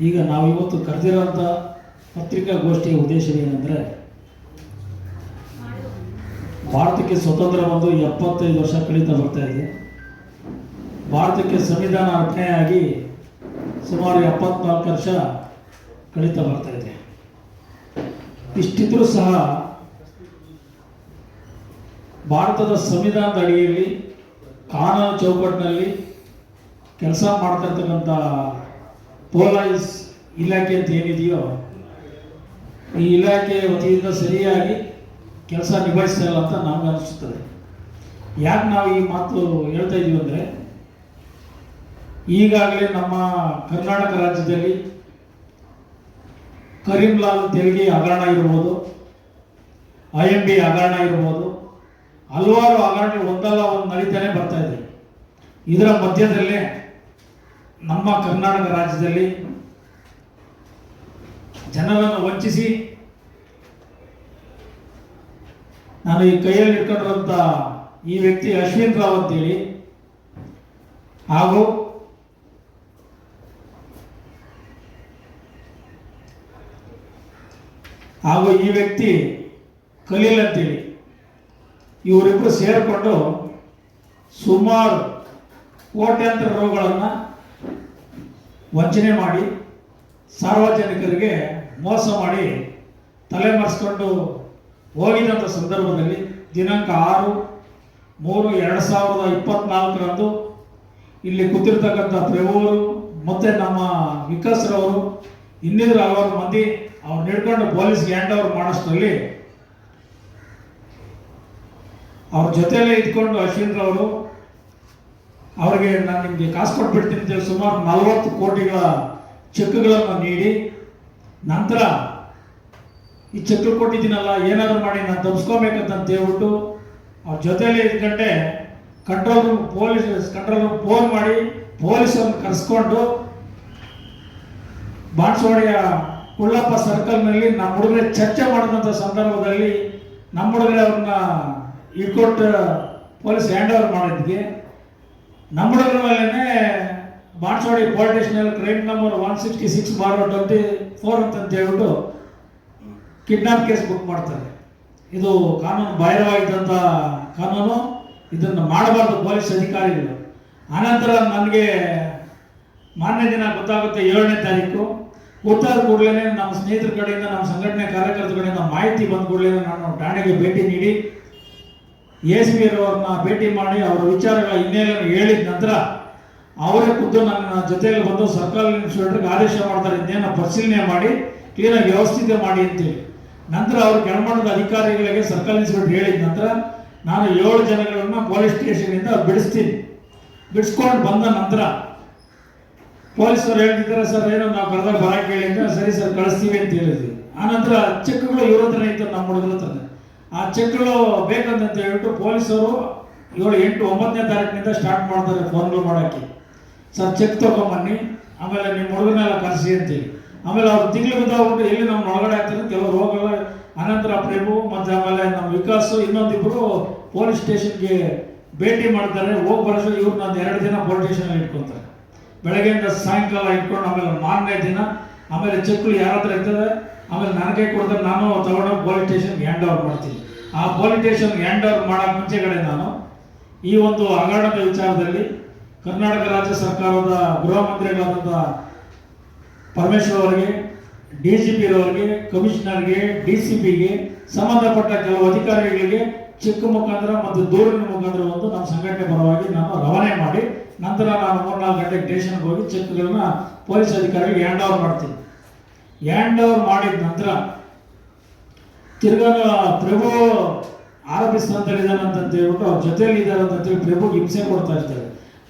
ಈಗ ನಾವು ಇವತ್ತು ಕರೆದಿರೋಂಥ ಪತ್ರಿಕಾಗೋಷ್ಠಿಯ ಉದ್ದೇಶವೇನೆಂದರೆ, ಭಾರತಕ್ಕೆ ಸ್ವತಂತ್ರ ಬಂದು 75 ವರ್ಷ ಕಳೀತಾ ಬರ್ತಾ ಇದೆ. ಭಾರತಕ್ಕೆ ಸಂವಿಧಾನ ಅರ್ಪಣೆಯಾಗಿ ಸುಮಾರು 74 ವರ್ಷ ಕಳೀತಾ ಬರ್ತಾ ಇದೆ. ಇಷ್ಟಿದ್ರೂ ಸಹ ಭಾರತದ ಸಂವಿಧಾನದ ಅಡಿಯಲ್ಲಿ ಕಾನೂನು ಚೌಕಟ್ಟಿನಲ್ಲಿ ಕೆಲಸ ಮಾಡ್ತಾ ಇರ್ತಕ್ಕಂಥ ಪೊಲೀಸ್ ಇಲಾಖೆ ಅಂತ ಏನಿದೆಯೋ, ಈ ಇಲಾಖೆ ವತಿಯಿಂದ ಸರಿಯಾಗಿ ಕೆಲಸ ನಿಭಾಯಿಸ್ತಾ ಇಲ್ಲ ಅಂತ ನಮ್ಗೆ ಅನಿಸುತ್ತದೆ. ಯಾಕೆ ನಾವು ಈ ಮಾತು ಹೇಳ್ತಾ ಇದ್ದೀವಿ ಅಂದರೆ, ಈಗಾಗಲೇ ನಮ್ಮ ಕರ್ನಾಟಕ ರಾಜ್ಯದಲ್ಲಿ ಕರೀಂಲಾಲ್ ತೆರಿಗೆ ಹಗರಣ ಇರ್ಬೋದು, IMB ಹಗರಣ ಇರ್ಬೋದು, ಹಲವಾರು ಹಗರಣಗಳು ಒಂದಲ್ಲ ಒಂದು ನಡೀತಾನೆ ಬರ್ತಾ ಇದೆ. ಇದರ ಮಧ್ಯದಲ್ಲೇ ನಮ್ಮ ಕರ್ನಾಟಕ ರಾಜ್ಯದಲ್ಲಿ ಜನರನ್ನು ವಂಚಿಸಿ ನಾನು ಈ ಕೈಯಲ್ಲಿ ಇಟ್ಕೊಂಡಿರುವಂಥ ಈ ವ್ಯಕ್ತಿ ಅಶ್ವಿನ್ ರಾವ್ ಅಂತೇಳಿ, ಹಾಗೂ ಈ ವ್ಯಕ್ತಿ ಖಲೀಲ್ ಅಂತೇಳಿ, ಇವರಿಬ್ಬರು ಸೇರಿಕೊಂಡು ಸುಮಾರು ಕೋಟ್ಯಾಂತರ ರುಗಳನ್ನು ವಂಚನೆ ಮಾಡಿ ಸಾರ್ವಜನಿಕರಿಗೆ ಮೋಸ ಮಾಡಿ ತಲೆಮರೆಸ್ಕೊಂಡು ಹೋಗಿದಂಥ ಸಂದರ್ಭದಲ್ಲಿ ದಿನಾಂಕ 6/3/2024 ಇಲ್ಲಿ ಕೂತಿರ್ತಕ್ಕಂಥ ಪ್ರಭುವರು ಮತ್ತು ನಮ್ಮ ವಿಕಾಸ್ರವರು ಇನ್ನಿತರ ಹಲವಾರು ಮಂದಿ ಅವ್ರು ಹಿಡ್ಕೊಂಡು ಪೊಲೀಸ್ಗೆ ಹ್ಯಾಂಡ್ ಓವರ್ ಮಾಡೋಷ್ಟರಲ್ಲಿ ಅವ್ರ ಜೊತೆಯಲ್ಲೇ ಇದ್ಕೊಂಡು ಅಶ್ವಿನ್ ರವರು ಅವರಿಗೆ ನಾನು ನಿಮಗೆ ಕಾಸು ಕೊಟ್ಬಿಡ್ತೀನಿ ಅಂತೇಳಿ ಸುಮಾರು 40 ಕೋಟಿಗಳ ಚೆಕ್ಗಳನ್ನು ನೀಡಿ, ನಂತರ ಈ ಚೆಕ್ ಕೊಟ್ಟಿದ್ದೀನಲ್ಲ ಏನಾದರೂ ಮಾಡಿ ನಾನು ತಪ್ಪಿಸ್ಕೋಬೇಕಂತ ಹೇಳ್ಬಿಟ್ಟು ಅವ್ರ ಜೊತೆಯಲ್ಲೇ ಇದ್ಕೊಂಡೆ ಕಂಟ್ರೋಲ್ ರೂಮ್ ಫೋನ್ ಮಾಡಿ ಪೊಲೀಸರನ್ನು ಕರೆಸ್ಕೊಂಡು ಬಾಣಸವಾಡಿಯ ಕುಳ್ಳಪ್ಪ ಸರ್ಕಲ್ನಲ್ಲಿ ನಮ್ಮ ಹುಡುಗರೇ ಚರ್ಚೆ ಮಾಡಿದಂಥ ಸಂದರ್ಭದಲ್ಲಿ ನಮ್ಮ ಹುಡುಗರೇ ಅವ್ರನ್ನ ಇಟ್ಕೊಟ್ಟು ಪೊಲೀಸ್ ಹ್ಯಾಂಡ್ ಓವರ್ ಮಾಡಿದ್ವಿ. ನಮ್ಮ ಹುಡುಗರ ಮೇಲೇ ಬಾಣಸವಾಡಿ ಪೊಲೀಸ್ ಸ್ಟೇಷನಲ್ಲಿ ಕ್ರೈಮ್ ನಂಬರ್ 166/24 ಅಂತ ಹೇಳ್ಬಿಟ್ಟು ಕಿಡ್ನಾಪ್ ಕೇಸ್ ಬುಕ್ ಮಾಡ್ತಾರೆ. ಇದು ಕಾನೂನು ಬಾಹಿರವಾಗಿದ್ದಂಥ ಕಾನೂನು, ಇದನ್ನು ಮಾಡಬಾರ್ದು ಪೊಲೀಸ್ ಅಧಿಕಾರಿಗಳು. ಆನಂತರ ನನಗೆ ಮಾರನೇ ದಿನ ಗೊತ್ತಾಗುತ್ತೆ, 7ನೇ ತಾರೀಕು ಗೊತ್ತಾದ ಕೂಡಲೇ ನಮ್ಮ ಸ್ನೇಹಿತರ ಕಡೆಯಿಂದ, ನಮ್ಮ ಸಂಘಟನೆ ಕಾರ್ಯಕರ್ತರ ಕಡೆಯಿಂದ ಮಾಹಿತಿ ಬಂದ ಕೂಡಲೇ ನಾನು ಠಾಣೆಗೆ ಭೇಟಿ ನೀಡಿ ASP ಅವ್ರನ್ನ ಭೇಟಿ ಮಾಡಿ ಅವರ ವಿಚಾರಗಳ ಹಿನ್ನೆಲೆಯನ್ನು ಹೇಳಿದ ನಂತರ ಅವರೇ ಖುದ್ದು ನನ್ನ ಜೊತೆಯಲ್ಲಿ ಬಂದು ಸರ್ಕಲ್ ಇನ್ಸ್ಪೆಕ್ಟರ್ಗೆ ಆದೇಶ ಮಾಡ್ತಾರೆ, ಇದನ್ನೇನು ಪರಿಶೀಲನೆ ಮಾಡಿ ಕ್ಲೀನಾಗಿ ವ್ಯವಸ್ಥಿತ ಮಾಡಿ ಅಂತೇಳಿ. ನಂತರ ಅವರು ಕೆಳಮಟ್ಟದ ಅಧಿಕಾರಿಗಳಿಗೆ ಸರ್ಕಲ್ ಇನ್ಸ್ಪೆಕ್ಟರ್ ಹೇಳಿದ ನಂತರ ನಾನು 7 ಜನಗಳನ್ನು ಪೊಲೀಸ್ ಸ್ಟೇಷನಿಂದ ಬಿಡಿಸ್ಕೊಂಡು ಬಂದ ನಂತರ ಪೊಲೀಸರು ಹೇಳ್ತಿದ್ದಾರೆ, ಸರ್ ಏನು ನಾವು ಕರೆದಾಗ ಬರಕ್ಕೆ ಹೇಳಿದ್ರೆ ಸರಿ ಸರ್ ಕಳಿಸ್ತೀವಿ ಅಂತ ಹೇಳಿದ್ವಿ. ಆನಂತರ ಚೆಕ್ಗಳು ಇವ್ರ ಹತ್ರ ಇತ್ತು, ನಮ್ಮ ಹುಡುಗರ ಹತ್ರ. ಆ ಚೆಕ್ಗಳು ಬೇಕಂತ ಹೇಳ್ಬಿಟ್ಟು ಪೊಲೀಸರು 7, 8, 9ನೇ ತಾರೀಕಿನಿಂದ ಸ್ಟಾರ್ಟ್ ಮಾಡ್ತಾರೆ ಫೋನ್ಗಳು ಮಾಡೋಕ್ಕೆ. ಸರ್ ಚೆಕ್ ತೊಗೊಂಬನ್ನಿ, ಆಮೇಲೆ ನಿಮ್ಮ ಹುಡುಗನೆಲ್ಲ ಕರೆಸಿ ಅಂತೇಳಿ. ಆಮೇಲೆ ಅವ್ರು ತಿಂಗಳು ಬಿದ್ದೋಗ್ಬಿಟ್ಟು ಎಲ್ಲಿ ನಮ್ಮ ಒಳಗಡೆ ಆಗ್ತಾರೆ, ಕೆಲವರು ಹೋಗಲ್ಲ. ಅನಂತರ ಪ್ರಭು ಮತ್ತು ಆಮೇಲೆ ನಮ್ಮ ವಿಕಾಸ್ ಇನ್ನೊಂದಿಬ್ಬರು ಪೊಲೀಸ್ ಸ್ಟೇಷನ್ಗೆ ಭೇಟಿ ಮಾಡ್ತಾರೆ. ಹೋಗಿ ಬರೋದು ಇವ್ರು ನಾನು 2 ದಿನ ಪೊಲೀಸ್ ಸ್ಟೇಷನಲ್ಲಿ ಇಟ್ಕೊತಾರೆ, ಬೆಳಗ್ಗೆಯಿಂದ ಸಾಯಂಕಾಲ ಇಟ್ಕೊಂಡು. ಆಮೇಲೆ ಮಾರನೇ ದಿನ ಆಮೇಲೆ ಚೆಕ್ಗಳು ಯಾರ ಹತ್ರ ಇರ್ತದೆ ಆಮೇಲೆ ನನಗೆ ಕೊಡ್ತಾರೆ, ನಾನು ತಗೊಂಡು ಪೊಲೀಸ್ ಸ್ಟೇಷನ್ಗೆ ಹ್ಯಾಂಡ್ ಓವರ್ ಮಾಡ್ತೀನಿ. ಆ ಪೊಲೀಸ್ ಸ್ಟೇಷನ್ಗೆ ಹ್ಯಾಂಡ್ ಓವರ್ ಮಾಡೋಕ್ಕೆ ಮುಂಚೆಗಡೆ ನಾನು ಈ ಒಂದು ಹಗರಣದ ವಿಚಾರದಲ್ಲಿ ಕರ್ನಾಟಕ ರಾಜ್ಯ ಸರ್ಕಾರದ ಗೃಹ ಮಂತ್ರಿಗಳಾದಂಥ ಪರಮೇಶ್ವರ್ ಅವರಿಗೆ, DGP ರವರಿಗೆ, ಕಮಿಷನರ್ಗೆ, DCPಗೆ, ಸಂಬಂಧಪಟ್ಟ ಕೆಲವು ಅಧಿಕಾರಿಗಳಿಗೆ ಚೆಕ್ ಮುಖಾಂತರ ಮತ್ತು ದೂರಿನ ಮುಖಾಂತರ ಒಂದು ನಮ್ಮ ಸಂಘಟನೆ ಪರವಾಗಿ ನಾನು ರವಾನೆ ಮಾಡಿ, ನಂತರ ನಾನು 3-4 ಗಂಟೆಗೆ ಸ್ಟೇಷನ್ಗೆ ಹೋಗಿ ಚೆಕ್ಗಳನ್ನ ಪೊಲೀಸ್ ಅಧಿಕಾರಿಗೆ ಹ್ಯಾಂಡ್ ಓವರ್ ಮಾಡ್ತೀನಿ. ಹ್ಯಾಂಡ್ ಓವರ್ ಮಾಡಿದ ನಂತರ ತಿರ್ಗಾ ಪ್ರಭು ಆರೋಪಿ ಸ್ಥಾನದಲ್ಲಿದ್ದಾನೆ ಅಂತ ಹೇಳ್ಬಿಟ್ಟು ಅವ್ರ ಜೊತೆಯಲ್ಲಿ ಇದ್ದಾರೆ ಅಂತೇಳಿ ಪ್ರಭುಗೆ ಹಿಂಸೆ ಕೊಡ್ತಾ ಇರ್ತಾರೆ.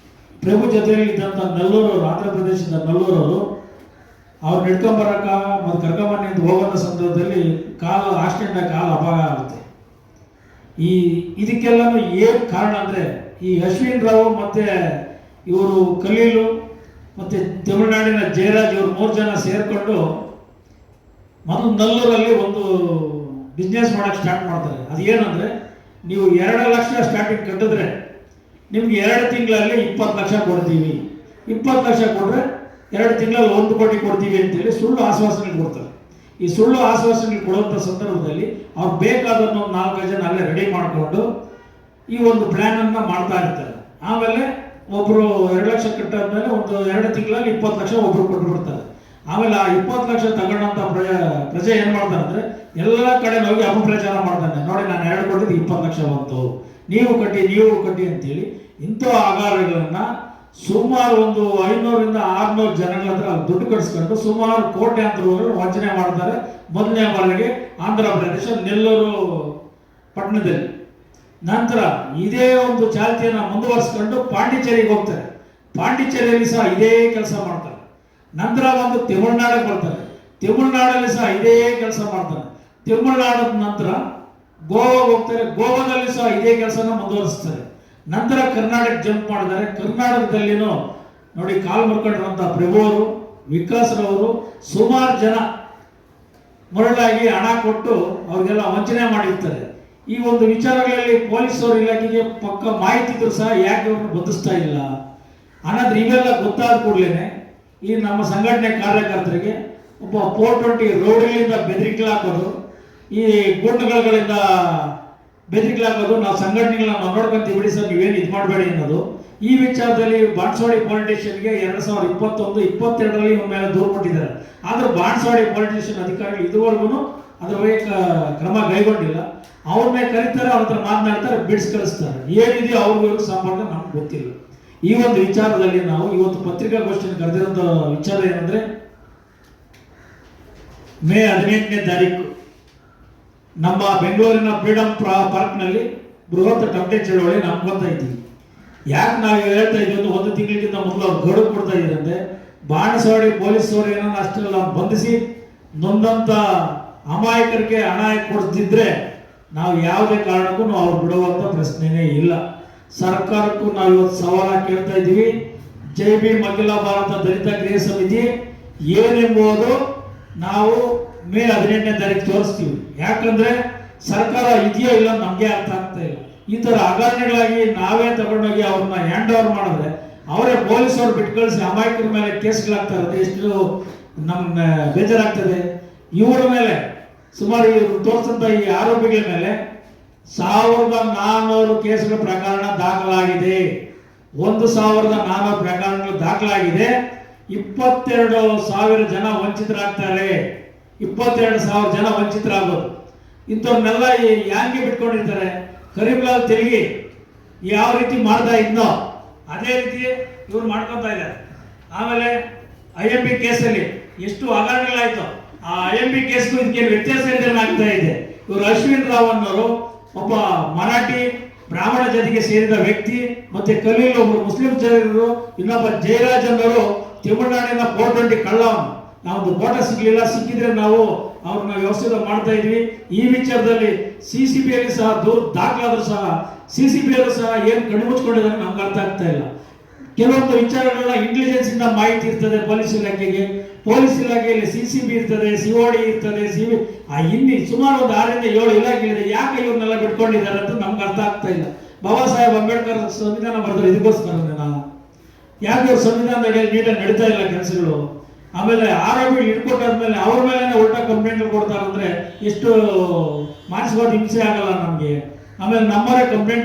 ಪ್ರಭು ಜೊತೆಯಲ್ಲಿ ಇದ್ದಂಥ ನಲ್ಲೂರು, ಆಂಧ್ರ ಪ್ರದೇಶದ ನಲ್ಲೂರವರು ಅವ್ರು ಹಿಡ್ಕೊಂಬರಕ ಮತ್ತು ಕರ್ಕೊಂಬನ್ನಿ ಅಂತ ಹೋಗೋಂಥ ಸಂದರ್ಭದಲ್ಲಿ ಆಕ್ಸಿಡೆಂಟ್ ಆಗಿ ಕಾಲು ಅಪಾಯ ಆಗುತ್ತೆ. ಇದಕ್ಕೆಲ್ಲನೂ ಏನು ಕಾರಣ ಅಂದರೆ, ಈ ಅಶ್ವಿನ್ ರಾವ್ ಮತ್ತು ಇವರು ಖಲೀಲು ಮತ್ತು ತಮಿಳುನಾಡಿನ ಜಯರಾಜ್ ಇವರು 3 ಜನ ಸೇರಿಕೊಂಡು ಮೊದಲು ನಲ್ಲೂರಲ್ಲಿ ಒಂದು ಬಿಸ್ನೆಸ್ ಮಾಡೋಕ್ಕೆ ಸ್ಟಾರ್ಟ್ ಮಾಡ್ತಾರೆ. ಅದು ಏನಂದರೆ, ನೀವು 2 ಲಕ್ಷ ಸ್ಟಾರ್ಟಿಂಗ್ ಕಟ್ಟಿದ್ರೆ ನಿಮ್ಗೆ 2 ತಿಂಗಳಲ್ಲಿ 20 ಲಕ್ಷ ಕೊಡ್ತೀವಿ. 20 ಲಕ್ಷ ಕೊಟ್ಟರೆ 2 ತಿಂಗಳಲ್ಲಿ 1 ಕೋಟಿ ಕೊಡ್ತೀವಿ ಅಂತೇಳಿ ಸುಳ್ಳು ಆಶ್ವಾಸನೆ ಕೊಡ್ತಾರೆ. ಈ ಸುಳ್ಳು ಆಶ್ವಾಸನೆ ಕೊಡುವಂಥ ಸಂದರ್ಭದಲ್ಲಿ ಅವ್ರು ಬೇಕಾದನ್ನು 4-5 ಜನ ಅಲ್ಲೇ ರೆಡಿ ಮಾಡಿಕೊಂಡು ಈ ಒಂದು ಪ್ಲ್ಯಾನನ್ನು ಮಾಡ್ತಾ ಇರ್ತಾರೆ. ಆಮೇಲೆ ಒಬ್ಬರು 2 ಲಕ್ಷ ಕಟ್ಟಾದ್ಮೇಲೆ ಒಂದು 2 ತಿಂಗಳಲ್ಲಿ 20 ಲಕ್ಷ ಒಬ್ಬರು ಕೊಟ್ಟುಬಿಡ್ತಾರೆ. ಆಮೇಲೆ ಆ 20 ಲಕ್ಷ ತಗೊಂಡಂಥ ಪ್ರಜೆ ಏನು ಮಾಡ್ತಾನೆ ಅಂದರೆ ಎಲ್ಲ ಕಡೆ ಹೋಗಿ ಅಪಪ್ರಚಾರ ಮಾಡ್ತಾನೆ. ನೋಡಿ, ನಾನು 2 ಕೊಟ್ಟಿದ್ದು 20 ಲಕ್ಷ ಬಂತು, ನೀವು ಕಟ್ಟಿ ಅಂತೇಳಿ ಇಂಥ ಆಗಾರಗಳನ್ನು ಸುಮಾರು ಒಂದು 500ರಿಂದ 600 ಜನಗಳ ಹತ್ರ ದುಡ್ಡು ಕಟ್ಸ್ಕೊಂಡು ಸುಮಾರು ಕೋಟ್ಯಾಂತರ ರೂಪಾಯಿ ವಂಚನೆ ಮಾಡ್ತಾರೆ. ಮೊದಲನೇ ಬಾರಿಗೆ ಆಂಧ್ರ ಪ್ರದೇಶ ನೆಲ್ಲೂರು ಪಟ್ಟಣದಲ್ಲಿ. ನಂತರ ಇದೇ ಒಂದು ಚಾಲ್ತಿಯನ್ನು ಮುಂದುವರಿಸ್ಕೊಂಡು ಪಾಂಡಿಚೇರಿಗೆ ಹೋಗ್ತಾರೆ. ಪಾಂಡಿಚೇರಿಯಲ್ಲಿ ಸಹ ಇದೇ ಕೆಲಸ ಮಾಡ್ತಾರೆ. ನಂತರ ಒಂದು ತಮಿಳುನಾಡಿಗೆ ಬರ್ತಾರೆ. ತಮಿಳುನಾಡಲ್ಲಿ ಸಹ ಇದೇ ಕೆಲಸ ಮಾಡ್ತಾರೆ. ತಮಿಳುನಾಡಿನ ನಂತರ ಗೋವಾಗೆ ಹೋಗ್ತಾರೆ. ಗೋವಾದಲ್ಲಿ ಸಹ ಇದೇ ಕೆಲಸನ ಮುಂದುವರಿಸ್ತಾರೆ. ನಂತರ ಕರ್ನಾಟಕ ಜಂಪ್ ಮಾಡಿದ್ದಾರೆ. ಕರ್ನಾಟಕದಲ್ಲಿನೂ ನೋಡಿ, ಕಾಲು ಮುರ್ಕೊಂಡಿರುವಂಥ ಪ್ರಭುವರು, ವಿಕಾಸ್ರವರು ಸುಮಾರು ಜನ ಮರಳಾಗಿ ಹಣ ಕೊಟ್ಟು ಅವ್ರಿಗೆಲ್ಲ ವಂಚನೆ ಮಾಡಿರ್ತಾರೆ. ಈ ಒಂದು ವಿಚಾರಗಳಲ್ಲಿ ಪೊಲೀಸರು ಇಲಾಖೆಗೆ ಪಕ್ಕ ಮಾಹಿತಿ ಇದ್ರೂ ಸಹ ಯಾಕೆ ಅವ್ರನ್ನ ಬಂಧಿಸ್ತಾ ಇಲ್ಲ ಅನ್ನೋದು ಇವೆಲ್ಲ ಗೊತ್ತಾದ ಕೂಡಲೇ ಈ ನಮ್ಮ ಸಂಘಟನೆ ಕಾರ್ಯಕರ್ತರಿಗೆ ಒಬ್ಬ 420 ರೋಡ್ಗಳಿಂದ ಬೆದರಿಕೆಲಾಕೋದು, ಈ ಗುಂಡುಗಳಿಂದ ಬೆದರಿಕೆಲಾಕೋದು, ನಾವು ಸಂಘಟನೆಗಳನ್ನ ನಾವು ನೋಡ್ಕೊಂತೀವಿ ಬಿಡಿ ಸರ್, ನೀವೇನು ಇದು ಮಾಡಬೇಡಿ ಅನ್ನೋದು. ಈ ವಿಚಾರದಲ್ಲಿ ಬಾಣಸ್ವಾಡಿ ಪೊಲೀಸ್ ಸ್ಟೇಷನ್ಗೆ 2021-22ರಲ್ಲಿ ಇವ್ರ ಮೇಲೆ ದೂರು ಕೊಟ್ಟಿದ್ದಾರೆ. ಆದರೂ ಬಾಣಸ್ವಾಡಿ ಪೊಲೀಸ್ ಸ್ಟೇಷನ್ ಅಧಿಕಾರಿಗಳು ಇದುವರೆಗೂ ಅದರ ಬಗ್ಗೆ ಕ್ರಮ ಕೈಗೊಂಡಿಲ್ಲ. ಅವ್ರನ್ನೇ ಕರೀತಾರೆ, ಅವ್ರ ಹತ್ರ ಮಾತನಾಡ್ತಾರೆ, ಬಿಡಿಸಿ ಕಳಿಸ್ತಾರೆ. ಏನಿದೆಯೋ ಅವ್ರಿಗೂ ಸಂಪರ್ಕ ನಮ್ಗೆ ಗೊತ್ತಿಲ್ಲ. ಈ ಒಂದು ವಿಚಾರದಲ್ಲಿ ನಾವು ಇವತ್ತು ಪತ್ರಿಕಾಗೋಷ್ಠಿಯನ್ನು ಕರೆದಿರೋಂಥ ವಿಚಾರ ಏನಂದ್ರೆ, ಮೇ 18ನೇ ತಾರೀಕು ನಮ್ಮ ಬೆಂಗಳೂರಿನ ಫ್ರೀಡಂ ಪಾರ್ಕ್ನಲ್ಲಿ ಬೃಹತ್ ಟಮಟೆ ಚಳವಳಿ ನಂಬ್ಕೊತಾ ಇದ್ದೀವಿ. ಯಾಕೆ ನಾವು ಹೇಳ್ತಾ ಇದ್ದೀವಿ, ಒಂದು ತಿಂಗಳಿಗಿಂತ ಮೊದಲು ಅವ್ರು ಗಡುವು ಕೊಡ್ತಾ ಇದ್ದೀರಂತೆ. ಬಾಣಸ್ವಾಡಿ ಪೊಲೀಸರು ಏನೋ ಅಷ್ಟೆಲ್ಲ ಬಂಧಿಸಿ ನೊಂದಂತ ಅಮಾಯಕರಿಗೆ ಹಣ ಕೊಡ್ತಿದ್ರೆ ನಾವು ಯಾವುದೇ ಕಾರಣಕ್ಕೂ ಅವ್ರು ಬಿಡುವಂಥ ಪ್ರಶ್ನೆನೇ ಇಲ್ಲ. ಸರ್ಕಾರಕ್ಕೂ ನಾವು ಇವತ್ತು ಸವಾಲ ಕೇಳ್ತಾ ಇದ್ದೀವಿ. ಜೈ ಭೀಮ್ ಅಖಿಲ ಭಾರತ ದಲಿತ ಗೃಹ ಸಮಿತಿ ಏನೆಂಬುದು ನಾವು ಮೇ 18ನೇ ತಾರೀಕು ತೋರಿಸ್ತೀವಿ. ಯಾಕಂದ್ರೆ ಸರ್ಕಾರ ಇದೆಯೋ ಇಲ್ಲ ನಮಗೆ ಅರ್ಥ ಆಗ್ತಾ ಇಲ್ಲ. ಈ ಥರ ಹಗರಣೆಗಳಾಗಿ ನಾವೇ ತಗೊಂಡೋಗಿ ಅವ್ರನ್ನ ಹ್ಯಾಂಡ್ ಓವರ್ ಮಾಡಿದ್ರೆ ಅವರೇ ಪೊಲೀಸರು ಬಿಟ್ಟು ಕಳಿಸಿ ಅಮಾಯಕರ ಮೇಲೆ ಕೇಸ್ಗಳಾಗ್ತಾ ಇರುತ್ತೆ. ಎಷ್ಟು ನಮ್ಗೆ ಬೇಜಾರಾಗ್ತದೆ. ಇವರ ಮೇಲೆ ಸುಮಾರು ಇವರು ತೋರಿಸಂತ ಈ ಆರೋಪಿಗಳ ಮೇಲೆ 1400 ಕೇಸುಗಳ ಪ್ರಕರಣ ದಾಖಲಾಗಿದೆ. 1400 ಪ್ರಕರಣಗಳು ದಾಖಲಾಗಿದೆ. 22,000 ಜನ ವಂಚಿತರಾಗ್ತಾರೆ. 22,000 ಜನ ವಂಚಿತರಾಗೋದು. ಇಂಥವ್ರನ್ನೆಲ್ಲ ಹ್ಯಾಂಗೆ ಬಿಟ್ಕೊಂಡಿರ್ತಾರೆ. ಕರೀಂಲಾಲ್ ತೆಲಗಿ ಯಾವ ರೀತಿ ಮಾಡ್ತಾ ಇದ್ನೋ ಅದೇ ರೀತಿ ಇವ್ರು ಮಾಡ್ಕೊತಾ ಇದ್ದಾರೆ. ಆಮೇಲೆ IMB ಕೇಸಲ್ಲಿ ಎಷ್ಟು ಹಗರಣಗಳಾಯ್ತು. ಆ IMB ಕೇಸ್ಗೂ ಇದಕ್ಕೆ ವ್ಯತ್ಯಾಸ ಆಗ್ತಾ ಇದೆ. ಇವರು ಅಶ್ವಿನ್ ರಾವ್ ಅನ್ನೋರು ಒಬ್ಬ ಮರಾಠಿ ಬ್ರಾಹ್ಮಣ ಜಾತಿಗೆ ಸೇರಿದ ವ್ಯಕ್ತಿ, ಮತ್ತೆ ಖಲೀಲ್ ಒಬ್ಬರು ಮುಸ್ಲಿಂ ಜನರು, ಇನ್ನೊಬ್ಬ ಜಯರಾಜ್ ಅನ್ನೋರು ತಮಿಳುನಾಡಿನ 420 ಕಳ್ಳವನು. ನಾವು ಫೋಟೋ ಸಿಗ್ಲಿಲ್ಲ, ಸಿಕ್ಕಿದ್ರೆ ನಾವು ಅವ್ರನ್ನ ವ್ಯವಸ್ಥೆ ಮಾಡ್ತಾ ಇದ್ವಿ. ಈ ವಿಚಾರದಲ್ಲಿ CCBಯಲ್ಲಿ ಸಹ ದೂರು ದಾಖಲಾದ್ರೂ ಸಹ CCBಯಲ್ಲೂ ಸಹ ಏನು ಕಣ್ಮುಚ್ಕೊಂಡಿದ್ದಾರೆ ನಮ್ಗೆ ಅರ್ಥ ಆಗ್ತಾ ಇಲ್ಲ. ಕೆಲವೊಂದು ವಿಚಾರಗಳನ್ನ ಇಂಟೆಲಿಜೆನ್ಸ್ ಇಂದ ಮಾಹಿತಿ ಇರ್ತದೆ ಪೊಲೀಸ್ ಇಲಾಖೆಗೆ. ಪೊಲೀಸ್ ಇಲಾಖೆಯಲ್ಲಿ CCB ಇರ್ತದೆ, COD ಇರ್ತದೆ, ಇಲ್ಲಿ ಸುಮಾರು ಒಂದು 6ರಿಂದ 7 ಇಲಾಖೆ ಇದೆ. ಯಾಕೆ ಇವ್ರನ್ನೆಲ್ಲ ಬಿಟ್ಕೊಂಡಿದ್ದಾರೆ ಅಂತ ನಮ್ಗೆ ಅರ್ಥ ಆಗ್ತಾ ಇಲ್ಲ. ಬಾಬಾ ಸಾಹೇಬ್ ಅಂಬೇಡ್ಕರ್ ಸಂವಿಧಾನ ಬರೆದ್ರೆ ಇದಕ್ಕೋಸ್ಕರ ಯಾಕೆ ಅವ್ರ ಸಂವಿಧಾನ ನೀಟಾಗಿ ನಡೀತಾ ಇಲ್ಲ ಕೆಲಸಗಳು. ಆಮೇಲೆ ಆರೋಪಿಗಳು ಹಿಡ್ಕೊಟ್ಟಾದ್ಮೇಲೆ ಅವ್ರ ಮೇಲೆ ಉಲ್ಟಾ ಕಂಪ್ಲೇಂಟ್ ಕೊಡ್ತಾರೆ ಅಂದ್ರೆ ಎಷ್ಟು ಮಾನಸಿಕವಾದ ಹಿಂಸೆ ಆಗಲ್ಲ ನಮಗೆ. ಆಮೇಲೆ ನಮ್ಮವರೇ ಕಂಪ್ಲೇಂಟ್